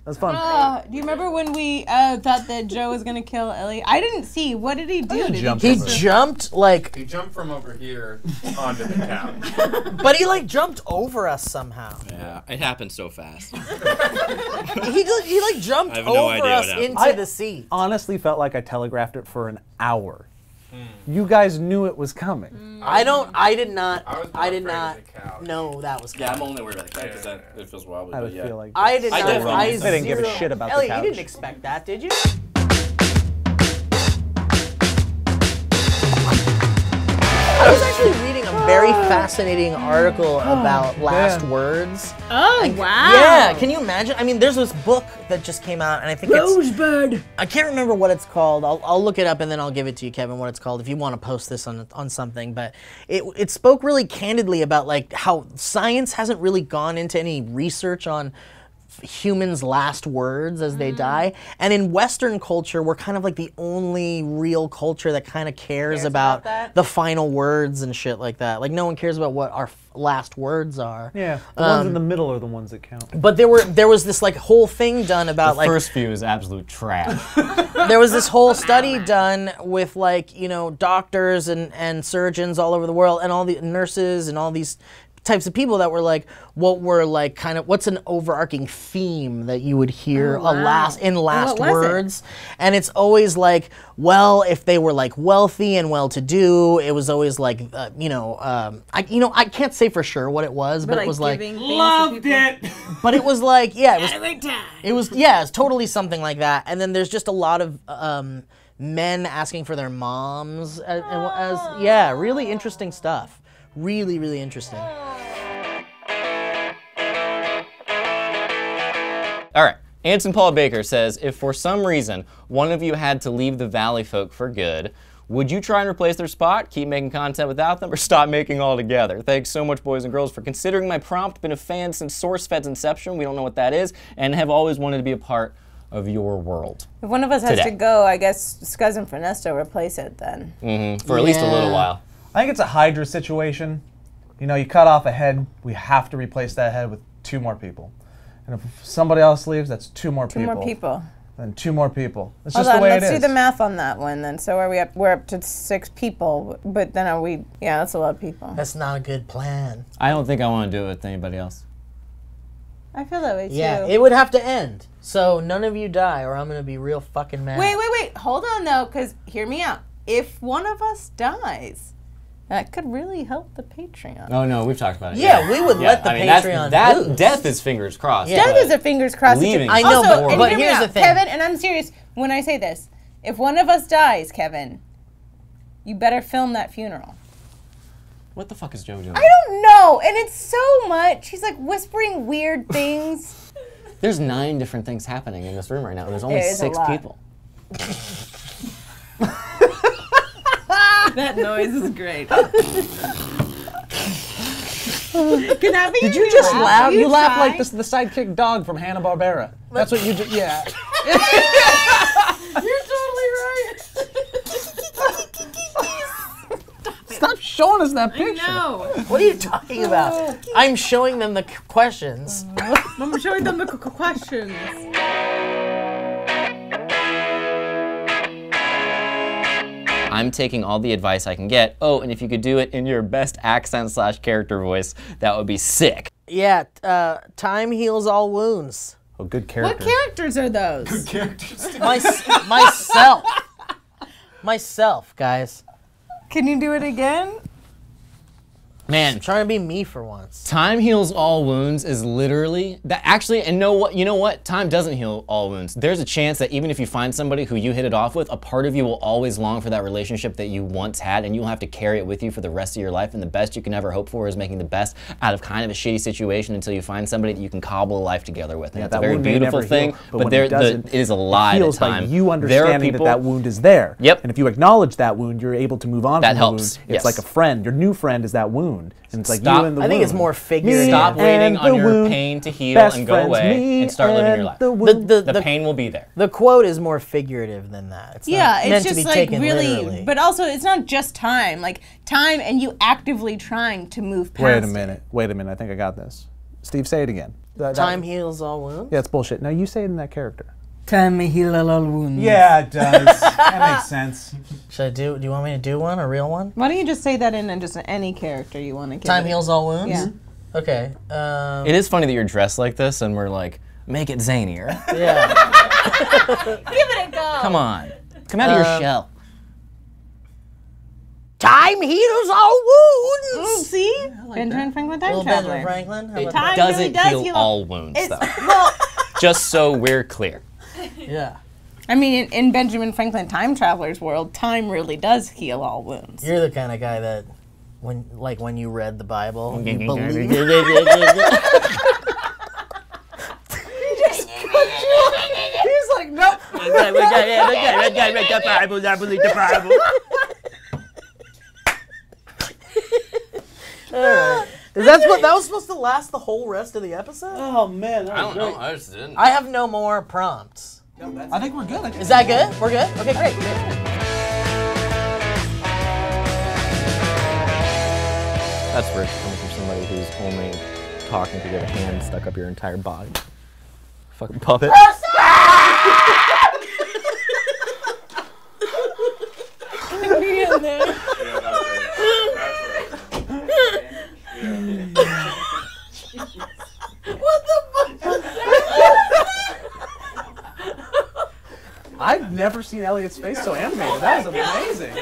That's fun. Do you remember when we thought that Joe was gonna kill Ellie? I didn't see. What did he do? He jumped He over. jumped like, He jumped from over here onto the couch. but he like jumped over us somehow. Yeah, it happened so fast. He like jumped I have no over idea us what happened. into the seat. Honestly felt like I telegraphed it for an hour. You guys knew it was coming. I did not I was more I did afraid not of the couch. know that was Yeah, coming. I'm only worried about the couch because it feels wobbly. I But would yeah. feel like I did I not. definitely- I They didn't give a zero- shit about the Elliot, couch. you didn't expect that, did you? I was actually reading a very fascinating article about last words. Oh wow! Yeah, can you imagine? I mean, there's this book that just came out, and I think Rosebud. I can't remember what it's called. I'll look it up and then I'll give it to you, Kevin. What it's called, if you want to post this on something. But it spoke really candidly about like how science hasn't really gone into any research on humans' last words as they die, and in Western culture, we're kind of like the only real culture that kind of cares about that? the final words and shit like that. Like no one cares about what our last words are. Yeah, the ones in the middle are the ones that count. But there was this like whole thing done about The like first few is absolute trash. there was this whole study done with like, you know, doctors and surgeons all over the world and all the nurses and all these types of people that were like, what were like kind of, what's an overarching theme that you would hear in last what was it? words? And it's always like, well, if they were like wealthy and well-to-do, it was always like, I can't say for sure what it was, but it was like, loved it. but it was like, yeah, it was it's totally something like that. And then there's just a lot of men asking for their moms as really interesting stuff. Really, really interesting. All right. Anson Paul Baker says, if for some reason one of you had to leave the Valley folk for good, would you try and replace their spot, keep making content without them, or stop making altogether? Thanks so much, boys and girls, for considering my prompt. Been a fan since SourceFed's inception. We don't know what that is, and have always wanted to be a part of your world. If one of us has Today. to go, I guess Scuzz and Fernesto replace it then. For at least a little while. I think it's a Hydra situation. You know, you cut off a head, we have to replace that head with 2 more people. And if somebody else leaves, that's 2 more people. 2 more people. Then 2 more people. It's Hold just on, the way it let's is. do the math on that one then. So are we up? We're up to 6 people, but then are we? Yeah, that's a lot of people. That's not a good plan. I don't think I want to do it with anybody else. I feel that way too. Yeah, it would have to end. So none of you die, or I'm gonna be real fucking mad. Wait. Hold on though, because hear me out. If one of us dies, that could really help the Patreon. Oh no, we've talked about it. Yeah, we would let the Patreon that lose. death is fingers crossed. Yeah. Death is a fingers crossed. Leaving. I know, Also, but- and but hear me here's out, the thing. Kevin, and I'm serious when I say this. If one of us dies, Kevin, you better film that funeral. What the fuck is Joe doing? I don't know, and it's so much. He's like whispering weird things. There's 9 different things happening in this room right now. There's only It is a 6 lot. people. That noise is great. Can that be? Did you just laugh? You laugh try? like the sidekick dog from Hanna-Barbera. That's what you do. Yeah. You're totally right. Stop showing us that picture. No, What are you talking about? I'm showing them the questions. I'm showing them the questions. I'm taking all the advice I can get. Oh, and if you could do it in your best accent/character voice, that would be sick. Yeah, time heals all wounds. Oh, good character. What characters are those? Myself. Myself, guys. Can you do it again? Man, I'm trying to be me for once. time heals all wounds is literally that. Actually, and you know what? Time doesn't heal all wounds. There's a chance that even if you find somebody who you hit it off with, a part of you will always long for that relationship that you once had, and you'll have to carry it with you for the rest of your life. And the best you can ever hope for is making the best out of kind of a shitty situation until you find somebody that you can cobble a life together with. And Yeah, it's a that very wound may beautiful never thing, heal, but when it doesn't, it is a lie. It heals that time. by you There are understanding people, that wound is there. Yep. And if you acknowledge that wound, you're able to move on That from helps, the wound. yes. It's like a friend. Your new friend is that wound. And it's like Stop. you and the I wound. think it's more figurative. Stop Me waiting and on the your wound, pain to heal best and go friends, away me and start living your and life. the wound. The pain will be there. The quote is more figurative than that. It's Yeah, not it's meant to just be like taken really, literally. but also it's not just time. Like time and you actively trying to move past. Wait a minute. I think I got this. Steve, say it again. Time heals all wounds. Yeah, it's bullshit. Now you say it in that character. Time may heal all wounds. Yeah, it does. That makes sense. Should I do you want me to do one, a real one? Why don't you just say that in just any character you want to give Time it? heals all wounds? Yeah. Okay. It is funny that you're dressed like this, and we're like, make it zanier. Yeah. Give it a go. Come on, come out of your shell. Time heals all wounds! See? Benjamin Franklin Time Little Traveler. Benjamin Franklin. How about Time Doesn't really does heal heal all wounds, It's, though. well, Just so we're clear. that? Yeah. I mean, in Benjamin Franklin Time Traveler's world, time really does heal all wounds. You're the kind of guy that when you read the Bible, you believe He's like, nope. Alright. That was supposed to last the whole rest of the episode? Oh man, that I was don't know. great. I just didn't. I have no more prompts. I think we're good. Is that good? We're good? Okay, great. That's rich coming from somebody who's only talking to get a hand stuck up your entire body. Fucking puppet. I've never seen Elliot's face so animated. That was amazing.